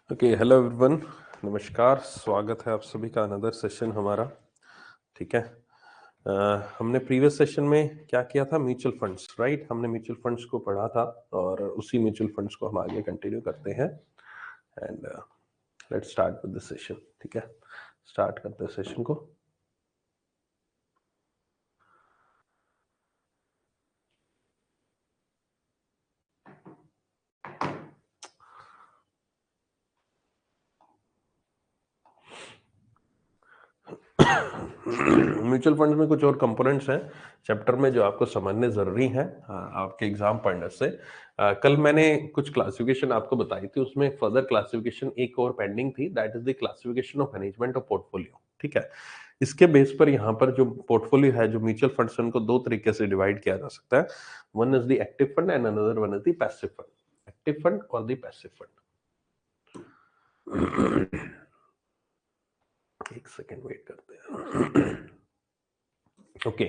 Okay, hello everyone. नमस्कार, स्वागत है आप सभी का अनदर सेशन हमारा। ठीक है। हमने प्रीवियस सेशन में क्या किया था? Mutual funds, right? हमने म्यूचुअल फंड्स को पढ़ा था और उसी म्यूचुअल फंड्स को हम आगे कंटिन्यू करते हैं। And let's start with this session. ठीक है, स्टार्ट करते हैं सेशन को। म्यूचुअल फंड में कुछ और कंपोनेंट्स हैं चैप्टर में जो आपको समझने जरूरी हैं आपके एग्जाम पढ़ने से। कल मैंने कुछ क्लासिफिकेशन आपको बताई थी, उसमें फर्दर क्लासिफिकेशन एक और पेंडिंग थी, that is the classification of management of portfolio. ठीक है, इसके बेस पर यहाँ पर जो पोर्टफोलियो है, जो म्यूचुअल फंड्स, उनको दो तरीके से डिवाइड किया जा सकता है। One is the active fund and another one is the passive fund. Active fund और द पैसिव फंड। एक सेकेंड वेट करते हैं। ओके,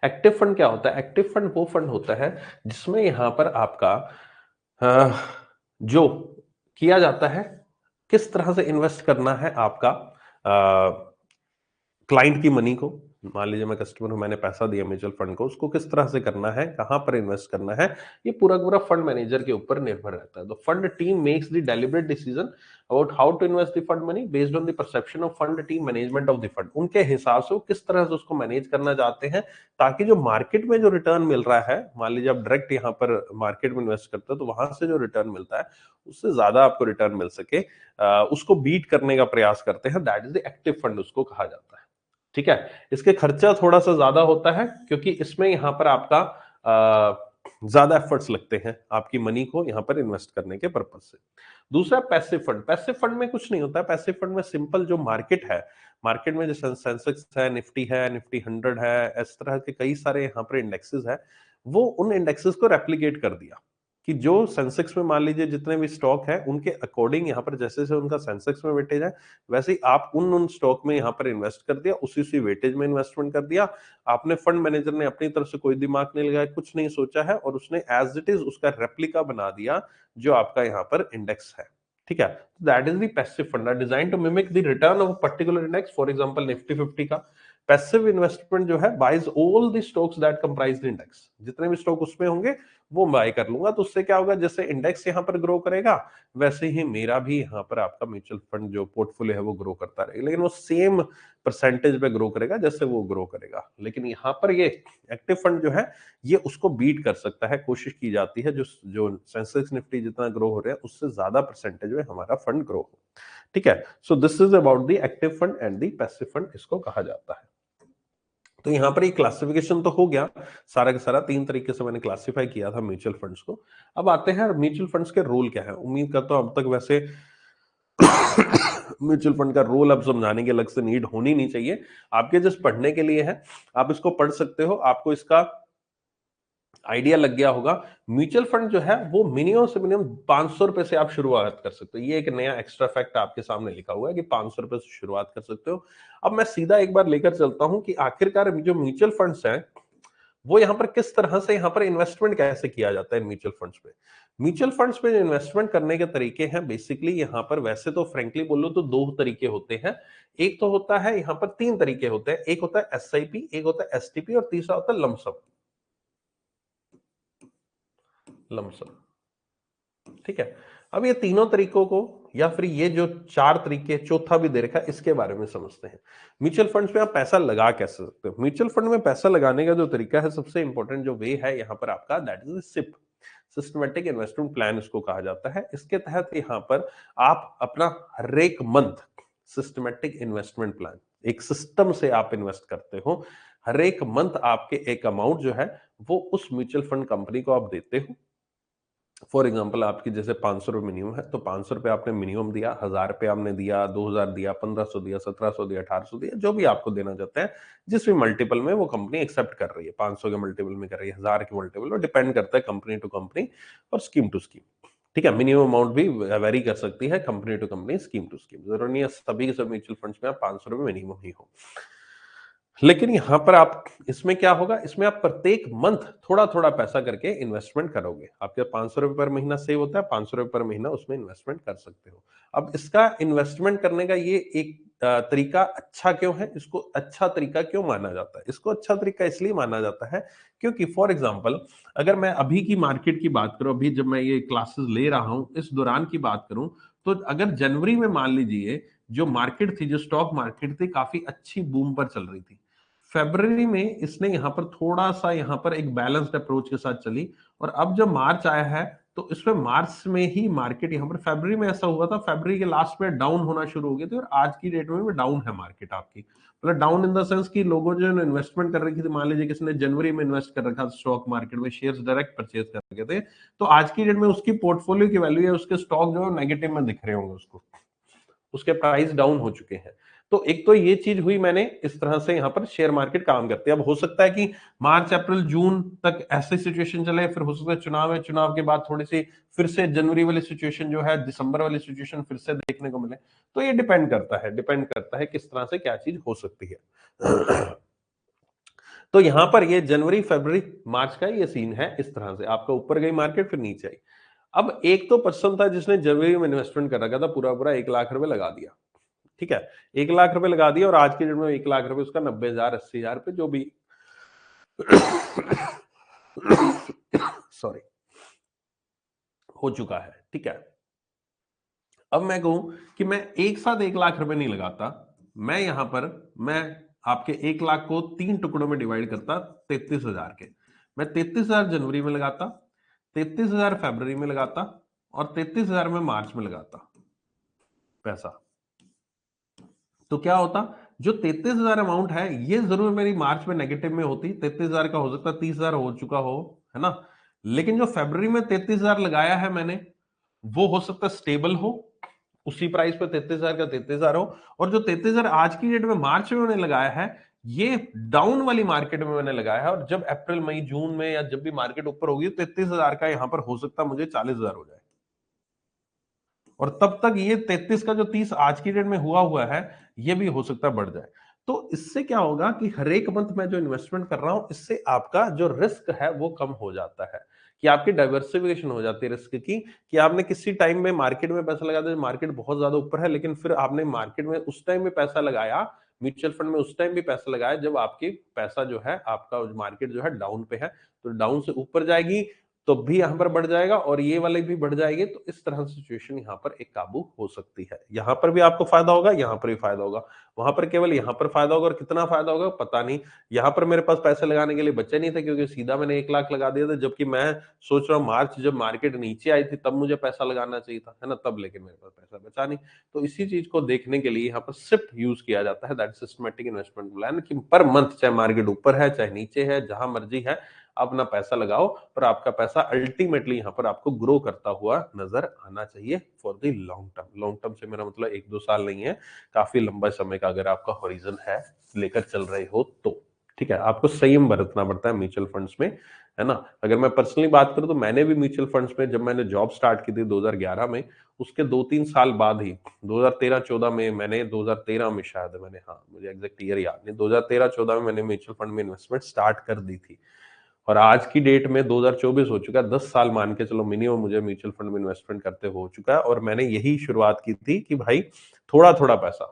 एक्टिव फंड क्या होता है? एक्टिव फंड वो फंड होता है जिसमें यहां पर आपका जो किया जाता है, किस तरह से इन्वेस्ट करना है आपका क्लाइंट की मनी को। मान लीजिए मैं कस्टमर हूं, मैंने पैसा दिया म्यूचुअल फंड को, उसको किस तरह से करना है, कहां पर इन्वेस्ट करना है, ये पूरा पूरा फंड मैनेजर के ऊपर निर्भर रहता है। तो fund team makes the deliberate decision about how to invest the fund money based on the perception of fund team management of the fund. उनके हिसाब से वो किस तरह से उसको मैनेज करना चाहते हैं, ताकि जो मार्केट में जो रिटर्न मिल रहा है, मान लीजिए आप डायरेक्ट यहाँ पर मार्केट में इन्वेस्ट करते हो, तो वहां से जो रिटर्न मिलता है उससे ज्यादा आपको रिटर्न मिल सके, उसको बीट करने का प्रयास करते हैं। That is the active fund उसको कहा जाता है। ठीक है, इसके खर्चा थोड़ा सा ज्यादा होता है क्योंकि इसमें यहां पर आपका ज्यादा एफर्ट्स लगते हैं आपकी मनी को यहां पर इन्वेस्ट करने के पर्पज से। दूसरा पैसिव फंड। पैसिव फंड में कुछ नहीं होता है। पैसिव फंड में सिंपल जो मार्केट है, मार्केट में जैसे सेंसेक्स है, निफ्टी 100 है, इस तरह के कई सारे यहाँ पर इंडेक्सेस है, वो उन इंडेक्सेस को रेप्लिकेट कर दिया कि जो सेंसेक्स में मान लीजिए जितने भी स्टॉक है उनके अकॉर्डिंग यहाँ पर जैसे जैसे उनका सेंसेक्स में वेटेज है, वैसे ही आप उन स्टॉक में यहाँ पर इन्वेस्ट कर दिया, उसी उसी वेटेज में इन्वेस्टमेंट कर दिया आपने। फंड मैनेजर ने अपनी तरफ से कोई दिमाग नहीं लगाया, कुछ नहीं सोचा है, और उसने एज इट इज उसका रेप्लिका बना दिया जो आपका यहाँ पर इंडेक्स है। ठीक है, that is the passive fund design to mimic the return of particular index. For example Nifty 50 का पैसिव इन्वेस्टमेंट जो है buys all the stocks that comprise the index. जितने भी स्टॉक उसमें होंगे वो बाय कर लूंगा। तो उससे क्या होगा, जैसे इंडेक्स यहाँ पर ग्रो करेगा वैसे ही मेरा भी यहाँ पर आपका म्यूचुअल फंड जो पोर्टफोलियो है वो ग्रो करता रहेगा, लेकिन वो सेम परसेंटेज पे ग्रो करेगा जैसे वो ग्रो करेगा। लेकिन यहाँ पर ये एक्टिव फंड जो है ये उसको बीट कर सकता है। कोशिश की जाती है जो जो सेंसेक्स निफ्टी जितना ग्रो हो रहा है उससे ज्यादा परसेंटेज में हमारा फंड ग्रो हो। ठीक है, so this is about the active fund and the passive fund, इसको कहा जाता है। तो यहां पर ये क्लासिफिकेशन तो हो गया सारा का सारा, तीन तरीके से मैंने क्लासिफाई किया था म्यूचुअल फंड्स को। अब आते हैं म्यूचुअल फंड्स के रोल क्या है। उम्मीद करता हूं अब तक वैसे म्यूचुअल फंड का रोल अब समझाने की अलग से नीड होनी नहीं चाहिए, आपके जस्ट पढ़ने के लिए है। आप इसको पढ़ सकते हो, आपको इसका आइडिया लग गया होगा। म्यूचुअल फंड जो है वो मिनिमम से मिनिमम 500 रुपए से आप शुरुआत कर सकते हो। ये एक नया एक्स्ट्रा फैक्ट आपके सामने लिखा हुआ है कि 500 रुपए से शुरुआत कर सकते हो। अब मैं सीधा एक बार लेकर चलता हूं कि आखिरकार जो म्यूचुअल फंड्स हैं वो यहां पर किस तरह से, यहां पर इन्वेस्टमेंट कैसे किया जाता है म्यूचुअल फंड्स पे। म्यूचुअल फंड्स पे जो इन्वेस्टमेंट करने के तरीके हैं बेसिकली यहां पर, वैसे तो फ्रेंकली बोलो तो दो तरीके होते हैं। एक तो होता है, यहां पर तीन तरीके होते हैं। एक होता है एसआईपी, एक होता है एसटीपी और तीसरा होता है लमसम। लमसम, ठीक है। अब ये तीनों तरीकों को, या फिर ये जो चार तरीके, चौथा भी दे रखा है, इसके बारे में समझते हैं। म्यूचुअल फंड्स में आप पैसा लगा कैसे सकते हो। म्यूचुअल फंड में पैसा लगाने का जो तरीका है, सबसे इंपॉर्टेंट जो वे है यहाँ पर आपका, that is SIP, systematic investment plan इसको कहा जाता है। इसके तहत यहाँ पर आप अपना हर एक मंथ सिस्टमेटिक इन्वेस्टमेंट प्लान, एक सिस्टम से आप इन्वेस्ट करते हो। हर एक मंथ आपके एक अमाउंट जो है वो उस म्यूचुअल फंड कंपनी को आप देते हो। फॉर एग्जाम्पल आपकी जैसे 500 रुपये मिनिमम है, तो 500 रुपये आपने मिनिमम दिया, 1000 रुपये आपने दिया, 2000 दिया, 1500 दिया, 1700 दिया, 1800 दिया, जो भी आपको देना चाहते हैं, जिस भी मल्टीपल में वो कंपनी एक्सेप्ट कर रही है। 500 के मल्टीपल में कर रही है, 1000 के मल्टीपल में, डिपेंड करता है कंपनी टू कंपनी और स्कीम टू स्कीम। ठीक है, मिनिमम अमाउंट भी वेरी कर सकती है company to company, scheme to scheme. जरूरी नहीं है सभी के सब म्यूचुअल फंड्स में आप 500 रुपये मिनिमम ही हो। लेकिन यहां पर आप इसमें क्या होगा, इसमें आप प्रत्येक मंथ थोड़ा थोड़ा पैसा करके इन्वेस्टमेंट करोगे। आपके 500 रुपए पर महीना सेव होता है, 500 रुपए पर महीना उसमें इन्वेस्टमेंट कर सकते हो। अब इसका इन्वेस्टमेंट करने का ये एक तरीका अच्छा क्यों है, इसको अच्छा तरीका क्यों माना जाता है? इसको अच्छा तरीका इसलिए माना जाता है क्योंकि फॉर एग्जाम्पल अगर मैं अभी की मार्केट की बात करूं, अभी जब मैं ये क्लासेस ले रहा हूं इस दौरान की बात करूं, तो अगर जनवरी में मान लीजिए जो मार्केट थी, जो स्टॉक मार्केट थी, काफी अच्छी बूम पर चल रही थी। फरवरी में इसने यहां पर थोड़ा सा यहां पर एक बैलेंस्ड अप्रोच के साथ चली, और अब जब मार्च आया है तो इसमें मार्च में ही मार्केट यहां पर, फरवरी में ऐसा हुआ था, फरवरी के लास्ट में डाउन होना शुरू हो गए थे, और आज की डेट में भी डाउन है मार्केट आपकी। मतलब डाउन इन द सेंस कि लोगों जो इन्वेस्टमेंट कर रखी थी, मान लीजिए किसी ने जनवरी में इन्वेस्ट कर रखा था स्टॉक मार्केट में, शेयर्स डायरेक्ट परचेज कर रखे थे, तो आज की डेट में उसकी पोर्टफोलियो की वैल्यू या उसके स्टॉक जो है नेगेटिव में दिख रहे होंगे उसको, उसके प्राइस डाउन हो चुके हैं। तो एक तो ये चीज हुई, मैंने इस तरह से यहां पर शेयर मार्केट काम करते हैं। अब हो सकता है कि मार्च अप्रैल जून तक ऐसी सिचुएशन चले, फिर हो सकता है चुनाव है, चुनाव के बाद थोड़ी सी फिर से जनवरी वाली सिचुएशन जो है, दिसंबर वाली सिचुएशन फिर से देखने को मिले। तो ये डिपेंड करता है किस तरह से क्या चीज हो सकती है। तो यहां पर ये जनवरी फरवरी मार्च का ये सीन है, इस तरह से आपका ऊपर गई मार्केट फिर नीचे आई। अब एक तो पर्सन था जिसने जनवरी में इन्वेस्टमेंट कर रखा था, पूरा पूरा 1 लाख रुपए लगा दिया। ठीक है, 1 लाख रुपए लगा दिया, और आज की डेट में 1 लाख रुपए उसका 90,000 80,000 पे जो भी सॉरी हो चुका है। ठीक है, अब मैं कहूं कि मैं एक साथ 1 लाख रुपए नहीं लगाता, मैं यहां पर मैं आपके 1 लाख को 3 टुकड़ों में डिवाइड करता, 33,000 के। मैं 33,000 जनवरी में लगाता, 33,000 फरवरी में लगाता, और 33,000 में मार्च में लगाता पैसा। तो क्या होता, जो 33,000 अमाउंट है ये जरूर मेरी मार्च में नेगेटिव में होती, 33,000 का हो सकता है 30,000 हो चुका हो, है ना। लेकिन जो फरवरी में 33,000 लगाया है मैंने, वो हो सकता है स्टेबल हो, उसी प्राइस पे 33,000 का 33,000 हो। और जो 33,000 आज की डेट में मार्च में मैंने लगाया है, ये डाउन वाली मार्केट में मैंने लगाया है, और जब अप्रैल मई जून में या जब भी मार्केट ऊपर होगी, 33,000 का यहां पर हो सकता है मुझे 40,000 हो जाए, और तब तक ये 33 का जो 30 आज की डेट में हुआ है, ये भी हो सकता है बढ़ जाए। तो इससे क्या होगा कि हर एक मंथ में जो इन्वेस्टमेंट कर रहा हूं, इससे आपका जो रिस्क है वो कम हो जाता है, कि आपकी डाइवर्सिफिकेशन हो जाती है रिस्क की, कि आपने किसी टाइम में मार्केट में पैसा लगा दिया, मार्केट बहुत ज्यादा ऊपर है, लेकिन फिर आपने मार्केट में उस टाइम में पैसा लगाया, म्यूचुअल फंड में उस टाइम भी पैसा लगाया जब आपकी पैसा जो है, आपका मार्केट जो है डाउन पे है, तो डाउन से ऊपर जाएगी तो भी यहां पर बढ़ जाएगा, और ये वाले भी बढ़ जाएंगे, तो इस तरह से सिचुएशन यहां पर एक काबू हो सकती है। यहां पर भी आपको फायदा होगा, यहां पर भी फायदा होगा, वहां पर केवल यहां पर फायदा होगा, और कितना फायदा होगा पता नहीं। यहां पर मेरे पास पैसे लगाने के लिए बचे नहीं थे, क्योंकि सीधा मैंने 1 लाख लगा दिया था, जबकि मैं सोच रहा हूँ मार्च जब मार्केट नीचे आई थी तब मुझे पैसा लगाना चाहिए था, है ना, तब, लेकिन मेरे पास पैसा बचा नहीं। तो इसी चीज को देखने के लिए यहाँ पर सिर्फ यूज किया जाता है, दैट सिस्टमेटिक इन्वेस्टमेंट प्लान, कि पर मंथ चाहे मार्केट ऊपर है चाहे नीचे है, जहां मर्जी है अपना पैसा लगाओ, पर आपका पैसा अल्टीमेटली यहां पर आपको ग्रो करता हुआ नजर आना चाहिए for the long term. Long term से मेरा मतलब 1-2 साल नहीं है, काफी लंबा समय का अगर आपका हॉरिजन है, लेकर चल रहे हो तो। ठीक है, आपको संयम बरतना पड़ता है म्यूचुअल फंड्स में, है ना। अगर मैं पर्सनली बात करूं तो मैंने भी म्यूचुअल फंड्स में, जब मैंने जॉब स्टार्ट की थी 2011 में, उसके 2-3 साल बाद ही 2013-14 में मैंने, 2013 में शायद मैंने, हाँ मुझे एग्जैक्ट ईयर याद नहीं, 2013-14 में मैंने म्यूचुअल फंड में इन्वेस्टमेंट स्टार्ट कर दी थी। और आज की डेट में 2024 हो चुका है, 10 साल मान के चलो मिनिमम मुझे म्यूचुअल फंड में इन्वेस्टमेंट करते हो चुका है, और मैंने यही शुरुआत की थी कि भाई थोड़ा थोड़ा पैसा,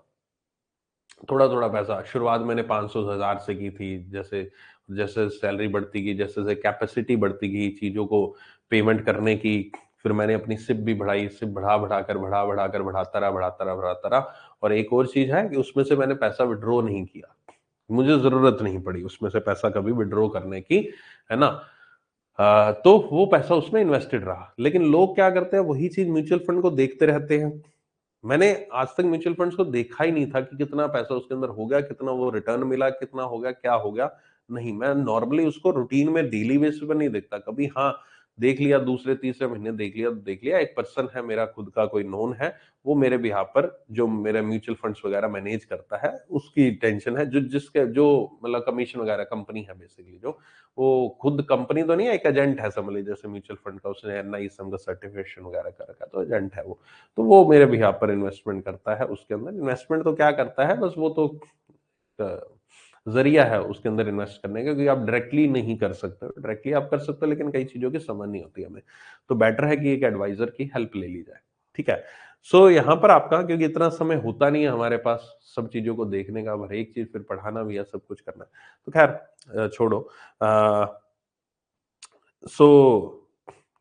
थोड़ा थोड़ा पैसा, शुरुआत मैंने 500 1000 से की थी, जैसे जैसे सैलरी बढ़ती गई, जैसे जैसे कैपेसिटी बढ़ती गई चीजों को पेमेंट करने की, फिर मैंने अपनी सिप भी बढ़ाई, सिप बढ़ा बढ़ा कर बढ़ाता रहा। और एक और चीज है कि उसमें से मैंने पैसा विड्रॉ नहीं किया, मुझे जरूरत नहीं पड़ी उसमें से पैसा कभी विड्रॉ करने की, है ना। तो वो पैसा उसमें इन्वेस्टेड रहा। लेकिन लोग क्या करते हैं, वही चीज म्यूचुअल फंड को देखते रहते हैं। मैंने आज तक म्यूचुअल फंड्स को देखा ही नहीं था कि कितना पैसा उसके अंदर हो गया, कितना वो रिटर्न मिला, कितना हो गया, क्या हो गया। नहीं, मैं नॉर्मली उसको रूटीन में डेली बेसिस पर नहीं देखता कभी। हाँ, देख लिया दूसरे तीसरे महीने, देख लिया तो देख लिया, एक पर्सन है मेरा खुद का कोई नोन है, वो मेरे बिहाफ पर जो मेरे म्यूचुअल फंड्स वगैरह मैनेज करता है, उसकी टेंशन है, जो जिसके जो मतलब कमीशन वगैरह, कंपनी है बेसिकली, जो वो खुद कंपनी तो नहीं है, एक एजेंट है समझ लीजिए, जैसे म्यूचुअल फंड का उसने NISM का सर्टिफिकेशन वगैरह कर रखा है, तो एजेंट है वो। तो वो मेरे बिहाफ पर इन्वेस्टमेंट करता है, उसके अंदर इन्वेस्टमेंट तो क्या करता है, बस वो तो जरिया है उसके अंदर इन्वेस्ट करने का, क्योंकि आप डायरेक्टली नहीं कर सकते, डायरेक्टली आप कर सकते हो लेकिन कई चीजों की समझ नहीं होती हमें, तो बेटर है कि एक एडवाइजर की हेल्प ले ली जाए। ठीक है। सो यहाँ पर आपका, क्योंकि इतना समय होता नहीं है हमारे पास सब चीजों को देखने का, अब हर एक चीज फिर पढ़ाना भी है, सब कुछ करना है, तो खैर छोड़ो। सो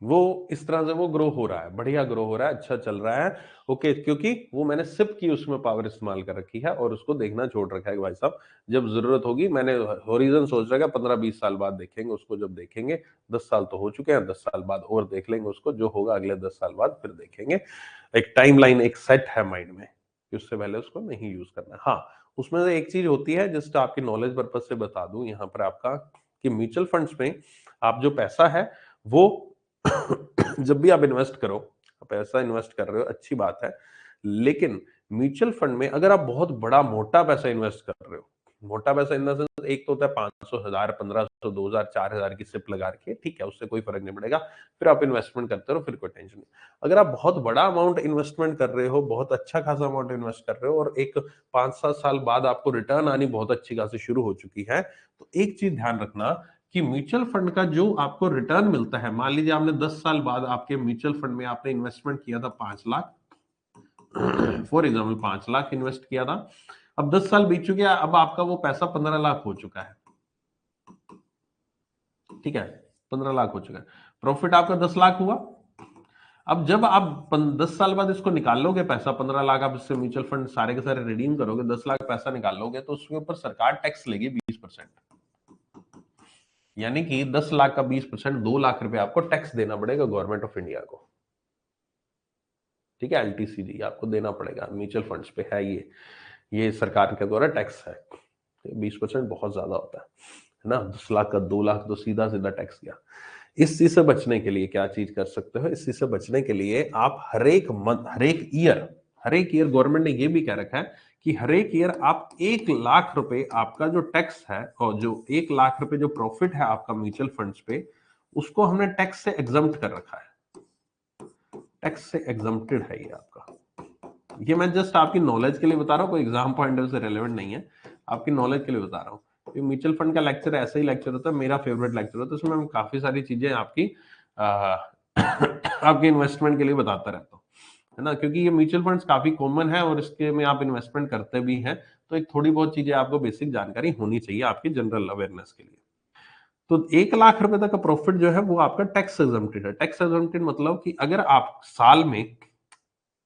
वो इस तरह से वो ग्रो हो रहा है, बढ़िया ग्रो हो रहा है, अच्छा चल रहा है। ओके, क्योंकि वो मैंने सिप की उसमें पावर इस्तेमाल कर रखी है और उसको देखना छोड़ रखा है कि भाई साहब जब जरूरत होगी, मैंने होरिजन सोच रखा है 15-20 साल बाद देखेंगे उसको, जब देखेंगे 10 साल तो हो चुके हैं, 10 साल बाद और देख लेंगे उसको, जो होगा अगले 10 साल बाद फिर देखेंगे। एक टाइमलाइन एक सेट है माइंड में कि उससे पहले उसको नहीं यूज करना। हाँ, उसमें से एक चीज होती है, जस्ट आपकी नॉलेज पर्पज से बता दूं यहाँ पर आपका, कि म्यूचुअल फंड्स में आप जो पैसा है वो जब भी आप इन्वेस्ट करो, पैसा इन्वेस्ट कर रहे हो अच्छी बात है, लेकिन म्यूचुअल फंड में अगर आप बहुत बड़ा मोटा पैसा इन्वेस्ट कर रहे हो, मोटा पैसा इन द सेंस, एक तो होता है 500, 1000, 1500, 2000, 4000 की सिप लगा के, ठीक है, उससे कोई फर्क नहीं पड़ेगा, फिर आप इन्वेस्टमेंट करते रहो, फिर कोई टेंशन नहीं। अगर आप बहुत बड़ा अमाउंट इन्वेस्टमेंट कर रहे हो, बहुत अच्छा खासा अमाउंट इन्वेस्ट कर रहे हो, और एक 5-7 साल बाद आपको रिटर्न आनी बहुत अच्छी खासी शुरू हो चुकी है, तो एक चीज ध्यान रखना कि म्यूचुअल फंड का जो आपको रिटर्न मिलता है, मान लीजिए आपने 10 साल बाद आपके म्यूचुअल फंड में आपने इन्वेस्टमेंट किया था 5 lakh, for example 5 lakh invest किया था, अब 10 साल बीत चुके हैं, अब आपका वो पैसा 15 लाख हो चुका है। ठीक है, 15 लाख हो चुका है, प्रॉफिट आपका 10 लाख हुआ। अब जब आप 10 साल बाद इसको निकाल लोगे पैसा, 15 लाख आप इससे म्यूचुअल फंड सारे के सारे रिडीम करोगे, 10 लाख पैसा निकाल लोगे, तो उसके ऊपर सरकार टैक्स लेगी 20%। यानी कि 10 लाख का 20%, 2 लाख रुपए आपको टैक्स देना पड़ेगा गवर्नमेंट ऑफ इंडिया को। ठीक है, एलटीसीडी आपको देना पड़ेगा, म्यूचुअल फंड्स पे है ये सरकार के द्वारा टैक्स है। 20% बहुत ज्यादा होता है ना, 10 लाख का 2 लाख तो सीधा सीधा टैक्स गया। इस चीज से बचने के लिए क्या चीज कर सकते हो, इस चीज से बचने के लिए आप हर एक ईयर गवर्नमेंट ने ये भी कह रखा है कि हर एक ईयर आप 1 लाख रुपए आपका जो टैक्स है, और जो 1 लाख रुपए जो प्रॉफिट है आपका म्यूचुअल फंड्स पे, उसको हमने टैक्स से एग्जम्प्ट कर रखा है। टैक्स से एग्जम्प्टेड है ये आपका। ये मैं जस्ट आपकी नॉलेज के लिए बता रहा हूँ, कोई एग्जाम पॉइंट ऑफ से रेलेवेंट नहीं है, आपकी नॉलेज के लिए बता रहा हूँ। म्यूचुअल फंड का लेक्चर ऐसा ही लेक्चर होता है, मेरा फेवरेट लेक्चर होता है, उसमें मैं काफी सारी चीजें आपकी आपके इन्वेस्टमेंट के लिए बताता रहता हूँ, है ना, क्योंकि ये म्यूचुअल फंड्स काफी कॉमन है और इसके में आप इन्वेस्टमेंट करते भी हैं, तो एक थोड़ी बहुत चीजें आपको बेसिक जानकारी होनी चाहिए आपकी जनरल अवेयरनेस के लिए। तो 1 लाख रुपए तक का प्रॉफिट जो है वो आपका टैक्स एग्जम्प्टेड है। टैक्स एग्जम्प्टेड मतलब कि अगर आप साल में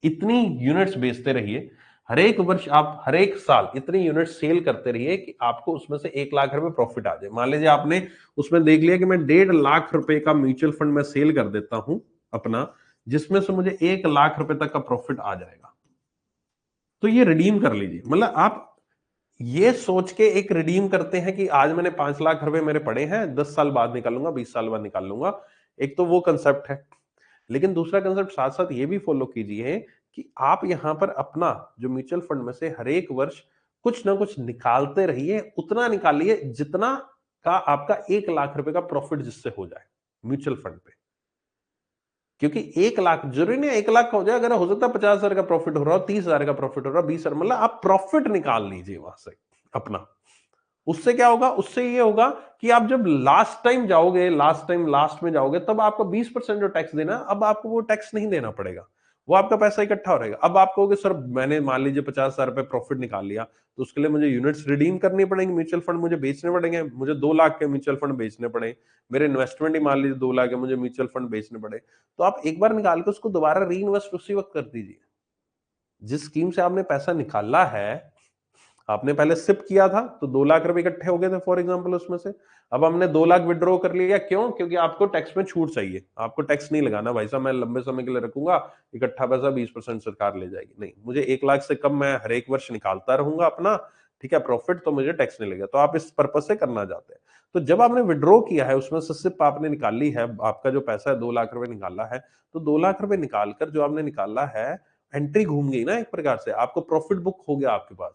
इतनी यूनिट्स बेचते रहिए, हर एक वर्ष आप हर एक साल इतनी यूनिट सेल करते रहिए कि आपको उसमें से 1 लाख रुपए प्रॉफिट आ जाए। मान लीजिए आपने उसमें देख लिया कि मैं 1.5 लाख रुपए का म्यूचुअल फंड में सेल कर देता हूं अपना, जिसमें से मुझे 1 लाख रुपए तक का प्रॉफिट आ जाएगा, तो ये रिडीम कर लीजिए। मतलब आप ये सोच के एक रिडीम करते हैं कि आज मैंने 5 लाख रुपए मेरे पड़े हैं, 10 साल बाद निकालूंगा, 20 साल बाद निकाल लूंगा, एक तो वो कंसेप्ट है। लेकिन दूसरा कंसेप्ट साथ साथ ये भी फॉलो कीजिए कि आप यहां पर अपना जो म्यूचुअल फंड में से हर एक वर्ष कुछ ना कुछ निकालते रहिए, उतना निकालिए जितना का आपका 1 लाख रुपए का प्रॉफिट जिससे हो जाए म्यूचुअल फंड पे। क्योंकि 1 लाख जरूरी नहीं 1 लाख का हो जाए, अगर हो सकता है 50,000 का प्रॉफिट हो रहा हो, 30,000 का प्रॉफिट हो रहा हो, 20,000, मतलब आप प्रॉफिट निकाल लीजिए वहां से अपना। उससे क्या होगा, उससे ये होगा कि आप जब लास्ट टाइम जाओगे, लास्ट में जाओगे, तब आपको 20% जो टैक्स देना, अब आपको वो टैक्स नहीं देना पड़ेगा, वो आपका पैसा इकट्ठा हो रहेगा। अब आप कहोगे सर मैंने मान लीजिए 50,000 रुपए प्रॉफिट निकाल लिया, तो उसके लिए मुझे यूनिट्स रिडीम करनी पड़ेंगी, म्यूचुअल फंड मुझे बेचने पड़ेंगे, मुझे 2 लाख के म्यूचुअल फंड बेचने पड़े, मेरे इन्वेस्टमेंट ही मान लीजिए 2 लाख है, मुझे म्यूचुअल फंड बेचने पड़े, तो आप एक बार निकाल के उसको दोबारा री इन्वेस्ट उसी वक्त कर दीजिए। जिस स्कीम से आपने पैसा निकाला है, आपने पहले सिप किया था तो 2 लाख रुपए इकट्ठे हो गए थे फॉर एग्जांपल उसमें से, अब हमने 2 लाख विड्रॉ कर लिया, क्यों? क्योंकि आपको टैक्स में छूट चाहिए, आपको टैक्स नहीं लगाना भाई साहब, मैं लंबे समय के लिए रखूंगा, इकट्ठा पैसा 20% सरकार ले जाएगी, नहीं, मुझे 1 लाख से कम मैं हर एक वर्ष निकालता रहूंगा अपना, ठीक है, प्रॉफिट, तो मुझे टैक्स नहीं लगेगा। तो आप इस पर्पज से करना चाहते हैं, तो जब आपने विड्रॉ किया है उसमें से सिर्फ आपने निकाल ली है, आपका जो पैसा है 2 लाख रुपए निकाला है, तो 2 लाख रुपए निकालकर जो आपने निकाला है, एंट्री घूम गई ना एक प्रकार से, आपको प्रॉफिट बुक हो गया आपके पास,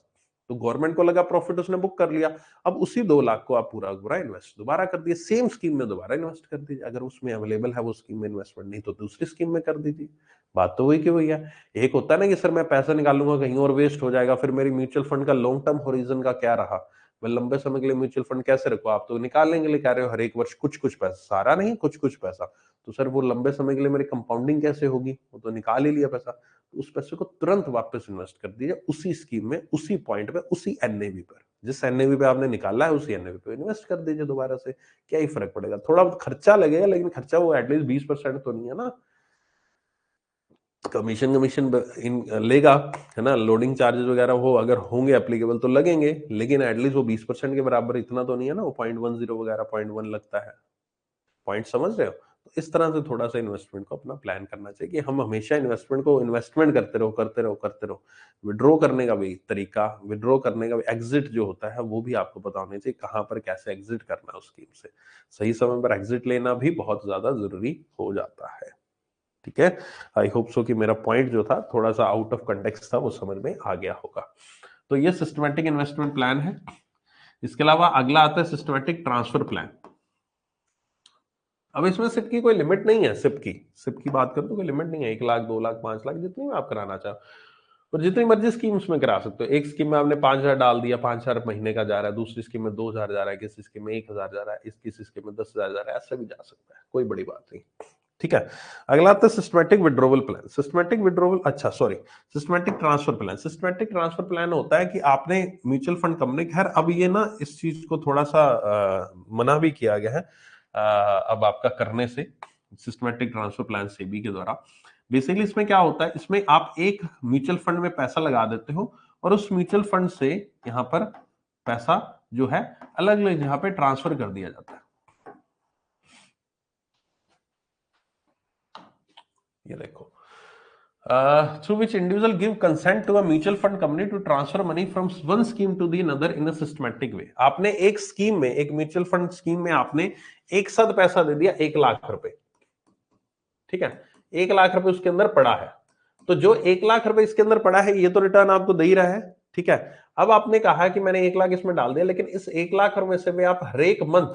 तो गवर्नमेंट को लगा प्रॉफिट, उसने बुक कर लिया। अब उसी 2 लाख को आप पूरा पूरा इन्वेस्ट दोबारा कर दिए, सेम स्कीम में दोबारा इन्वेस्ट कर दीजिए, अगर उसमें अवेलेबल है वो स्कीम में इन्वेस्टमेंट, नहीं तो दूसरी स्कीम में कर दीजिए। बात तो वही की वही है। एक होता है ना कि सर मैं पैसा निकालूंगा कहीं और वेस्ट हो जाएगा, फिर मेरी म्यूचुअल फंड का लॉन्ग टर्म होरिजन का क्या रहा, मैं लंबे समय के लिए म्यूचुअल फंड कैसे रखो, आप तो निकालने के लिए कह रहे हो हर एक वर्ष कुछ कुछ पैसा, सारा नहीं कुछ कुछ पैसा, तो सर वो लंबे समय के लिए मेरी कंपाउंडिंग कैसे होगी, वो तो निकाल ही लिया पैसा, तो उस पैसे को तुरंत वापस इन्वेस्ट कर दीजिए उसी स्कीम में, उसी पॉइंट पे, उसी एनएवी पर, जिस एनएवी पे आपने निकाला है उसी एनएवी पे इन्वेस्ट कर दीजिए दोबारा से, क्या ही फर्क पड़ेगा, थोड़ा खर्चा लगेगा लेकिन खर्चा वो एटलीस्ट 20% तो नहीं है ना, कमीशन कमीशन लेगा, है ना, लोडिंग चार्जेस वगैरह वो अगर होंगे एप्लीकेबल तो लगेंगे, लेकिन एटलीस्ट वो 20% के बराबर इतना तो नहीं है ना, वो 0.10 वगैरह 0.1 लगता है, पॉइंट समझ रहे हो, तो इस तरह से थोड़ा सा इन्वेस्टमेंट को अपना प्लान करना चाहिए कि हम हमेशा इन्वेस्टमेंट को इन्वेस्टमेंट करते रहो करते रहो करते रहो, विड्रॉ करने का भी तरीका, विड्रॉ करने का भी एग्जिट जो होता है वो भी आपको पता होना चाहिए, कहाँ पर कैसे एग्जिट करना है उस स्कीम से, सही समय पर एग्जिट लेना भी बहुत ज्यादा जरूरी हो जाता है, ठीक है। आई होप सो कि मेरा पॉइंट जो था थोड़ा सा आउट ऑफ कंटेक्स्ट था वो समझ में आ गया होगा। तो ये सिस्टमैटिक इन्वेस्टमेंट प्लान है। इसके अलावा अगला आता है सिस्टमैटिक ट्रांसफर प्लान। अब इसमें सिप की कोई लिमिट नहीं है, सिप की बात करूं तो कोई लिमिट नहीं है, 1 लाख 2 लाख 5 लाख जितनी में आप कराना चाहो और जितनी मर्जी स्कीम उसमें करा सकते हो। एक स्कीम में आपने 5,000 डाल दिया, 5,000 महीने का जा रहा है, दूसरी स्कीम में 2,000 जा रहा है, किसी स्कीम में 1,000 जा रहा है, किसी स्कीम में 10,000 जा रहा है, ऐसा भी जा सकता है, कोई बड़ी बात नहीं, ठीक है। अगला आता है systematic withdrawal plan. Systematic withdrawal, अच्छा sorry, systematic transfer plan. Systematic transfer plan होता है कि आपने म्यूचुअल फंड कंपनी, खैर अब ये ना इस चीज को थोड़ा सा मना भी किया गया है अब आपका करने से, सिस्टमैटिक ट्रांसफर प्लान सेबी के द्वारा। बेसिकली इसमें क्या होता है, इसमें आप एक म्यूचुअल फंड में पैसा लगा देते हो और उस म्यूचुअल फंड से यहाँ पर पैसा जो है अलग अलग जगह पे ट्रांसफर कर दिया जाता है। ये देखो, through which individual give consent to a mutual fund company to transfer money from one scheme to the another in a systematic way। आपने एक स्कीम में, एक म्यूचुअल फंड स्कीम में आपने एक साथ पैसा दे दिया 1 लाख रुपए, ठीक है, 1 लाख रुपए उसके अंदर पड़ा है, तो जो 1 लाख रुपए इसके अंदर पड़ा है ये तो रिटर्न आपको दे ही रहा है, ठीक है। अब आपने कहा कि मैंने 1 लाख इसमें डाल दिया, लेकिन इस 1 लाख रुपए से भी आप हर एक मंथ,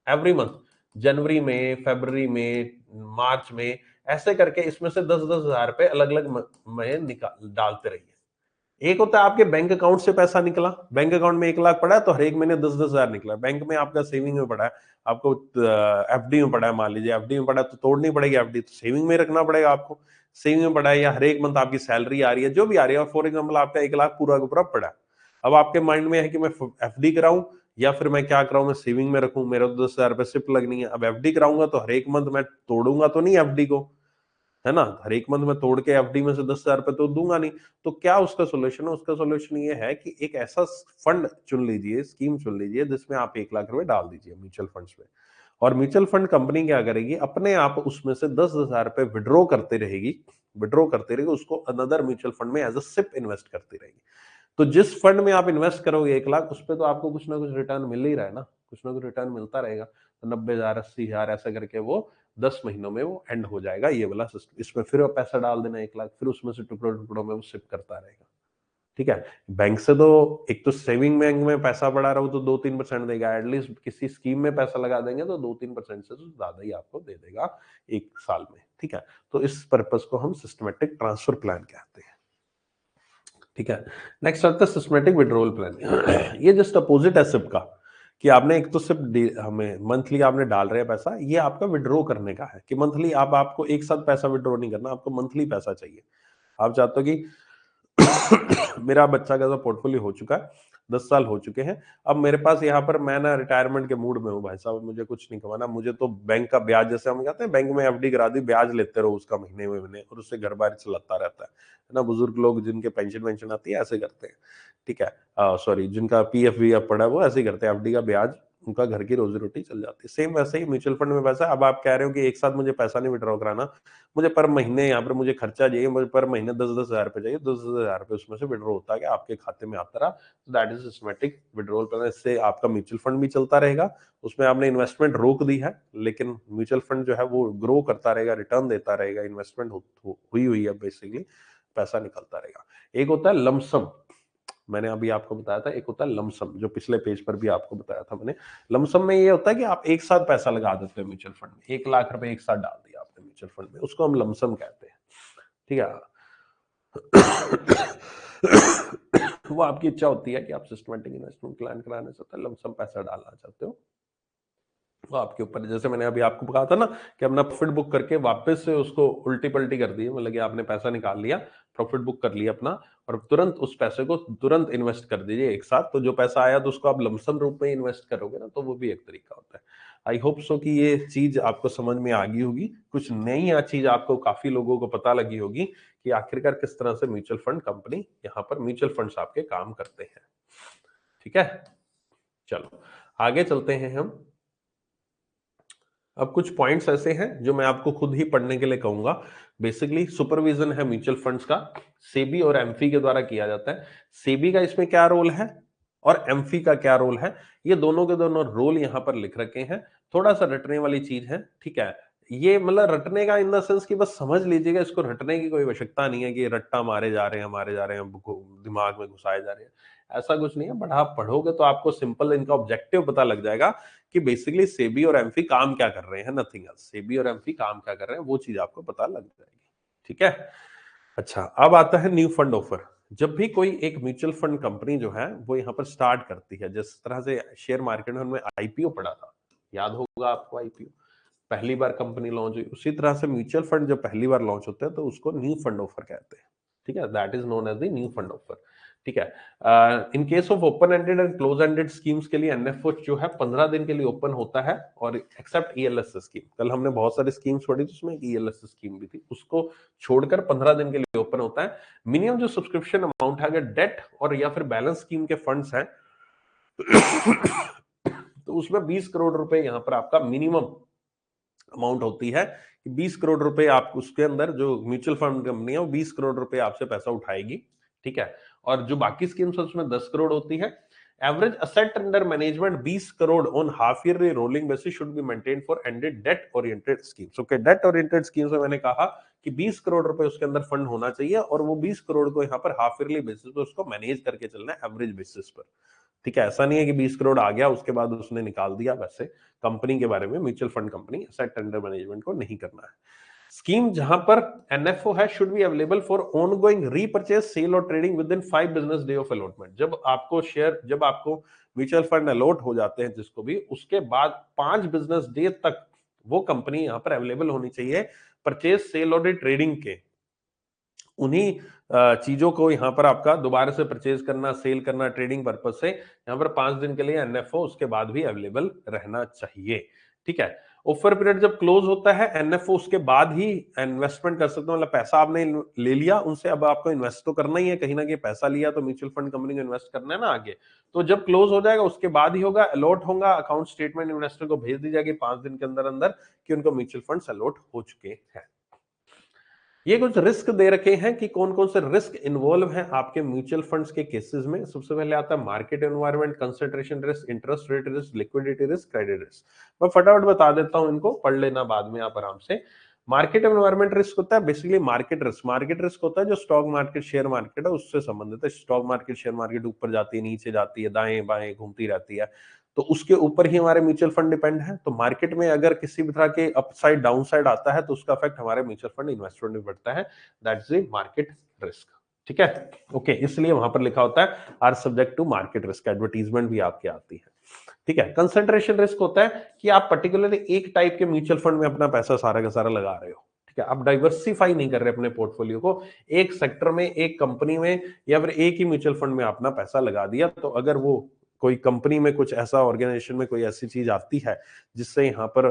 एवरी मंथ, जनवरी में, फरवरी में, मार्च में, ऐसे करके इसमें से 10-10 हजार रुपए अलग अलग में निकाल डालते रहिए। एक होता है आपके बैंक अकाउंट से पैसा निकला, बैंक अकाउंट में 1 लाख पड़ा है तो हर एक महीने 10-10 हजार निकला, बैंक में आपका सेविंग में पड़ा है, आपको एफडी में पड़ा है, मान लीजिए एफडी में पड़ा है तो तोड़नी पड़ेगी एफडी, तो सेविंग में रखना पड़ेगा आपको, सेविंग में पड़ा है, या हर एक मंथ आपकी सैलरी आ रही है, जो भी आ रही है, फॉर एग्जाम्पल आपका 1 लाख पूरा का पूरा पड़ा है, अब आपके माइंड में है कि मैं एफडी कराऊं या फिर मैं क्या कराऊं, मैं सेविंग में रखूं, मेरे तो 10 हजार रुपए सिप लगनी है, अब एफडी कराऊंगा तो हर एक मंथ मैं तोड़ूंगा तो नहीं एफडी को, है ना, हर एक मंथ में तोड़ के एफडी में से 10 हजार रुपए तो दूंगा नहीं, तो क्या उसका सोल्यूशन है, उसका सोल्यूशन ये है कि एक ऐसा फंड चुन लीजिए, स्कीम चुन लीजिए जिसमें आप 1 लाख रुपए डाल दीजिए म्यूचुअल फंड्स में, और म्यूचुअल फंड कंपनी क्या करेगी, अपने आप उसमें से 10,000 रुपए विड्रॉ करते रहेगी, विड्रॉ करते रहेगी, उसको अनदर म्यूचुअल फंड में एज अ सिप इन्वेस्ट करती रहेगी। तो जिस फंड में आप इन्वेस्ट करोगे 1 लाख, उस पर तो आपको कुछ ना कुछ रिटर्न मिल ही रहा है ना, कुछ ना कुछ रिटर्न मिलता रहेगा, तो 90,000 80,000 ऐसा करके वो 10 महीनों में वो एंड हो जाएगा ये वाला सिस्टम, इसमें फिर पैसा डाल देना 1 लाख, फिर उसमें से टुकड़ों टुकड़ों में वो सिप करता रहेगा, ठीक है। बैंक से तो एक तो सेविंग बैंक में पैसा पड़ा रहो तो 2-3% देगा, एटलीस्ट किसी स्कीम में पैसा लगा देंगे तो 2-3% से तो ज्यादा ही आपको दे देगा 1 साल में, ठीक है। तो इस पर्पज को हम सिस्टमेटिक ट्रांसफर प्लान कहते हैं, ठीक है। नेक्स्ट आता है सिस्टमेटिक विड्रॉल प्लान। ये जस्ट अपोजिट है सिप का, कि आपने एक तो सिप हमें मंथली आपने डाल रहे हैं पैसा, ये आपका विड्रॉ करने का है कि मंथली आप, आपको एक साथ पैसा विड्रॉ नहीं करना, आपको मंथली पैसा चाहिए, आप चाहते हो कि मेरा बच्चा का पोर्टफोलियो हो चुका है, 10 साल हो चुके हैं, अब मेरे पास यहाँ पर मैं ना रिटायरमेंट के मूड में हूँ भाई साहब, मुझे कुछ नहीं कमाना, मुझे तो बैंक का ब्याज, जैसे हम कहते हैं बैंक में एफडी करा दी, ब्याज लेते रहो उसका महीने में महीने और उससे घर बार चलाता रहता है ना, बुजुर्ग लोग जिनके पेंशन वेंशन आती है ऐसे करते हैं, ठीक है, सॉरी जिनका पीएफ वी पड़ा है वो ऐसे ही करते हैं, एफडी का ब्याज उनका घर की रोजी रोटी चल जाती है, सेम वैसे ही म्यूचुअल फंड में पैसा, अब आप कह रहे हो कि एक साथ मुझे पैसा नहीं विड्रॉ कराना, मुझे पर महीने यहाँ पर मुझे खर्चा चाहिए, मुझे पर महीने 10-10 हजार रुपए चाहिए, 10-10 हजार रुपए उसमें से विड्रॉ होता है कि आपके खाते में आता रहा, that is systematic withdrawal plan. इससे आपका म्यूचुअल फंड भी चलता रहेगा, उसमें आपने इन्वेस्टमेंट रोक दी है, लेकिन म्यूचुअल फंड जो है वो ग्रो करता रहेगा, रिटर्न देता रहेगा, इन्वेस्टमेंट हुई हुई है बेसिकली, पैसा निकलता रहेगा। एक होता है लमसम, मैंने अभी आपको बताया था, एक होता है लमसम, जो पिछले पेज पर भी आपको बताया था मैंने। लमसम में ये होता है कि आप एक साथ पैसा लगा देते हो म्यूचुअल फंड में, 1 लाख रुपए एक साथ डाल दिया आपने म्यूचुअल फंड में, उसको हम लमसम कहते हैं, ठीक है। वो आपकी इच्छा होती है कि आप सिस्टमेटिक इन्वेस्टमेंट प्लान कराना चाहते हो, लमसम पैसा डालना चाहते हो, वो आपके ऊपर। जैसे मैंने अभी आपको कहा था ना कि अपना प्रॉफिट बुक करके वापस से उसको उल्टी पलटी कर दी, मतलब कि आपने पैसा निकाल लिया, प्रॉफिट बुक कर लिया अपना, और तुरंत उस पैसे को तुरंत इन्वेस्ट कर दीजिए एक साथ। तो जो पैसा आया तो उसको आप लमसम रूप में इन्वेस्ट करोगे ना, तो वो भी एक तरीका होता है। आई होप सो कि ये चीज आपको समझ में आ गई होगी, कुछ नई चीज आपको काफी लोगों को पता लगी होगी कि आखिरकार किस तरह से म्यूचुअल फंड कंपनी, यहाँ पर म्यूचुअल फंड्स आपके काम करते हैं। ठीक है, चलो आगे चलते हैं हम। अब कुछ पॉइंट्स ऐसे हैं जो मैं आपको खुद ही पढ़ने के लिए कहूंगा। बेसिकली सुपरविजन है म्यूचुअल फंड्स का, सेबी और एमफी के द्वारा किया जाता है। सेबी का इसमें क्या रोल है और एमफी का क्या रोल है, ये दोनों के दोनों रोल यहां पर लिख रखे हैं। थोड़ा सा रटने वाली चीज है, ठीक है। ये मतलब रटने का इन द सेंस कि बस समझ लीजिएगा, इसको रटने की कोई आवश्यकता नहीं है कि रट्टा मारे जा रहे हैं, मारे जा रहे हैं, दिमाग में घुसाए जा रहे हैं, ऐसा कुछ नहीं है। बट आप पढ़ोगे तो आपको सिंपल इनका ऑब्जेक्टिव पता लग जाएगा कि बेसिकली सेबी और एमफी काम क्या कर रहे हैं, नथिंग एल्स। सेबी और एमफी काम क्या कर रहे हैं वो चीज आपको पता लग जाएगी, ठीक है। अच्छा, अब आता है न्यू फंड ऑफर। जब भी कोई एक म्यूचुअल फंड कंपनी जो है वो यहाँ पर स्टार्ट करती है, जिस तरह से शेयर मार्केट में हमने आईपीओ पढ़ा था, याद होगा आपको आईपीओ, पहली बार कंपनी लॉन्च हुई, उसी तरह से म्यूचुअल फंड जब पहली बार लॉन्च होते हैं तो उसको न्यू फंड ऑफर कहते हैं, ठीक है। That is known as the new fund offer, ठीक है। In case of open ended and close ended schemes के लिए एनएफओ जो है 15 दिन के लिए ओपन होता है, और एक्सेप्ट ईएलएस स्कीम, कल हमने बहुत सारी स्कीम्स पढ़ी थी, उसमें ईएलएस स्कीम भी थी, उसको छोड़कर 15 दिन के लिए ओपन होता है। मिनिमम जो सब्सक्रिप्शन अमाउंट है, अगर डेट और या फिर बैलेंस स्कीम के फंड्स हैं तो उसमें 20 करोड़ रुपए यहां पर आपका मिनिमम अमाउंट होती है कि 20 करोड़ रुपए आप उसके अंदर, जो म्यूचुअल फंड कंपनी है वो 20 करोड़ रुपए आपसे पैसा उठाएगी, ठीक है। और जो बाकी स्कीम्स है उसमें 10 करोड़ होती है। Average asset under management 20 crore on half yearly rolling basis should be maintain for ended date oriented schemes. Okay, date oriented schemes में मैंने कहा कि 20 करोड़ रुपए उसके अंदर फंड होना चाहिए, और वो 20 करोड़ को यहाँ पर हाफ ईयरली बेसिस पर उसको मैनेज करके चलना है, एवरेज बेसिस पर, ठीक है। ऐसा नहीं है कि 20 करोड़ आ गया उसके बाद उसने निकाल दिया, वैसे कंपनी के बारे में mutual fund company asset under management को नहीं करना है। स्कीम जहां पर एनएफओ है should be available for ongoing repurchase sale और trading within 5 business day of allotment. जब आपको म्यूचुअल फंड अलॉट हो जाते हैं जिसको भी, उसके बाद 5 बिजनेस डे तक वो कंपनी यहां पर अवेलेबल होनी चाहिए परचेज सेल और ट्रेडिंग के। उन्हीं चीजों को यहाँ पर आपका दोबारा से परचेज करना, सेल करना, ट्रेडिंग पर्पज से यहाँ पर 5 दिन के लिए एनएफओ उसके बाद भी अवेलेबल रहना चाहिए, ठीक है। ऑफर पीरियड जब क्लोज होता है, एनएफओ उसके बाद ही इन्वेस्टमेंट कर सकते हो, मतलब पैसा आपने ले लिया उनसे, अब आपको इन्वेस्ट तो करना ही है, कहीं ना कहीं पैसा लिया तो म्यूचुअल फंड कंपनी को इन्वेस्ट करना है ना आगे। तो जब क्लोज हो जाएगा उसके बाद ही होगा, अलॉट होगा, अकाउंट स्टेटमेंट इन्वेस्टर को भेज दी जाएगी 5 दिन के अंदर अंदर कि उनको म्यूचुअल फंड अलॉट हो चुके हैं। ये कुछ रिस्क दे रखे हैं कि कौन कौन से रिस्क इन्वॉल्व हैं आपके म्यूचुअल फंड्स के केसेस में। सबसे पहले आता है market environment, concentration risk, interest rate risk, liquidity risk, credit risk. मैं फटाफट बता देता हूं, इनको पढ़ लेना बाद में आप आराम से। मार्केट एनवायरनमेंट रिस्क होता है basically market risk. Market risk होता है जो स्टॉक मार्केट, शेयर मार्केट है उससे संबंधित है। स्टॉक मार्केट, शेयर मार्केट ऊपर जाती है, नीचे जाती है, दाएं बाएं घूमती रहती है, तो उसके ऊपर ही हमारे म्यूचुअल फंड डिपेंड है। तो मार्केट में अगर किसी भी तरह के अपसाइड डाउनसाइड आता है तो उसका इफेक्ट हमारे म्यूचुअल फंड इन्वेस्टमेंट में पड़ता है। दैट्स द मार्केट रिस्क, ठीक है। ओके, इसलिए वहां पर लिखा होता है are subject to market risk, advertisement भी आपकी आती है, ठीक है। कंसंट्रेशन रिस्क होता है कि आप पर्टिकुलरली एक टाइप के म्यूचुअल फंड में अपना पैसा सारा का सारा लगा रहे हो, ठीक है। आप डाइवर्सिफाई नहीं कर रहे अपने पोर्टफोलियो को, एक सेक्टर में, एक कंपनी में, या फिर एक ही म्यूचुअल फंड में अपना पैसा लगा दिया। तो अगर वो कोई कंपनी में, कुछ ऐसा ऑर्गेनाइजेशन में कोई ऐसी चीज आती है जिससे यहाँ पर